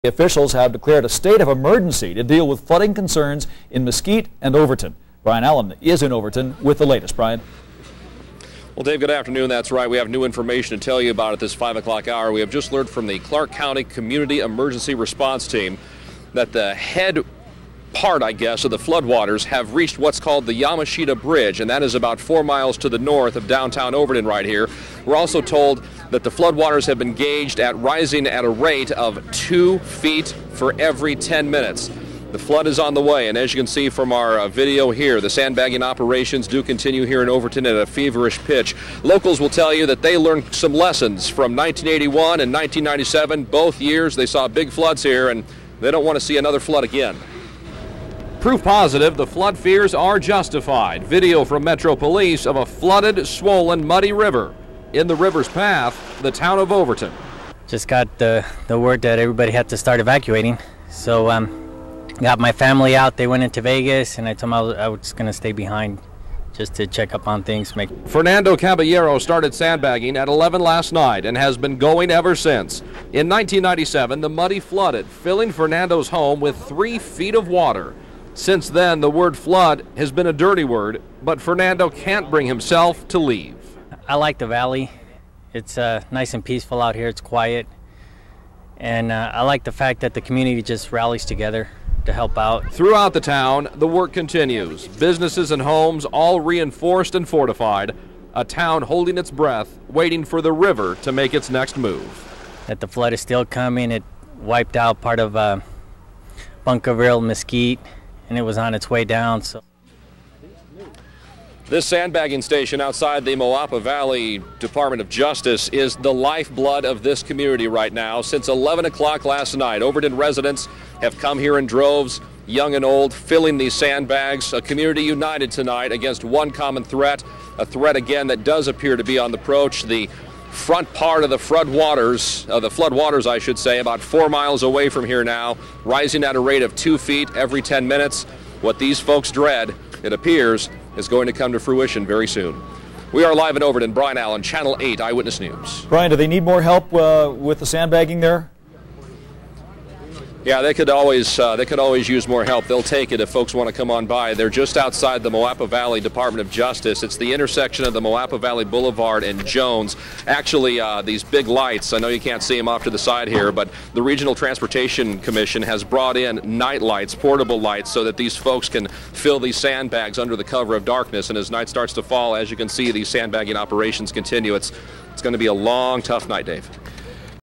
Officials have declared a state of emergency to deal with flooding concerns in Mesquite and Overton. Brian Allen is in Overton with the latest. Brian. Well, Dave, good afternoon. That's right. We have new information to tell you about at this 5 o'clock hour. We have just learned from the Clark County Community Emergency Response Team that the head part, I guess, of the floodwaters have reached what's called the Yamashita Bridge, and that is about 4 miles to the north of downtown Overton right here. We're also told that the floodwaters have been gauged at rising at a rate of 2 feet for every 10 minutes. The flood is on the way, and as you can see from our video here, the sandbagging operations do continue here in Overton at a feverish pitch. Locals will tell you that they learned some lessons from 1981 and 1997. Both years they saw big floods here, and they don't want to see another flood again. Proof positive the flood fears are justified. Video from Metro Police of a flooded, swollen, muddy river. In the river's path, the town of Overton. Just got the word that everybody had to start evacuating. So got my family out. They went into Vegas, and I told them I was going to stay behind just to check up on things. Fernando Caballero started sandbagging at 11 last night and has been going ever since. In 1997, the muddy flooded, filling Fernando's home with 3 feet of water. Since then, the word flood has been a dirty word, but Fernando can't bring himself to leave. I like the valley. It's nice and peaceful out here. It's quiet. And I like the fact that the community just rallies together to help out. Throughout the town, the work continues. Businesses and homes all reinforced and fortified. A town holding its breath, waiting for the river to make its next move. That the flood is still coming. It wiped out part of Bunkerville, Mesquite, and it was on its way down. So this sandbagging station outside the Moapa Valley Department of Justice is the lifeblood of this community right now. Since 11 o'clock last night, Overton residents have come here in droves, young and old, filling these sandbags. A community united tonight against one common threat, a threat again that does appear to be on the approach. The front part of the floodwaters, I should say, about 4 miles away from here now, rising at a rate of 2 feet every 10 minutes. What these folks dread, it appears, is going to come to fruition very soon. We are live in Overton. Brian Allen, Channel 8 Eyewitness News. Brian, do they need more help with the sandbagging there? Yeah, they could always use more help. They'll take it if folks want to come on by. They're just outside the Moapa Valley Department of Justice. It's the intersection of the Moapa Valley Boulevard and Jones. Actually, these big lights, I know you can't see them off to the side here, but the Regional Transportation Commission has brought in night lights, portable lights, so that these folks can fill these sandbags under the cover of darkness. And as night starts to fall, as you can see, these sandbagging operations continue. It's going to be a long, tough night, Dave.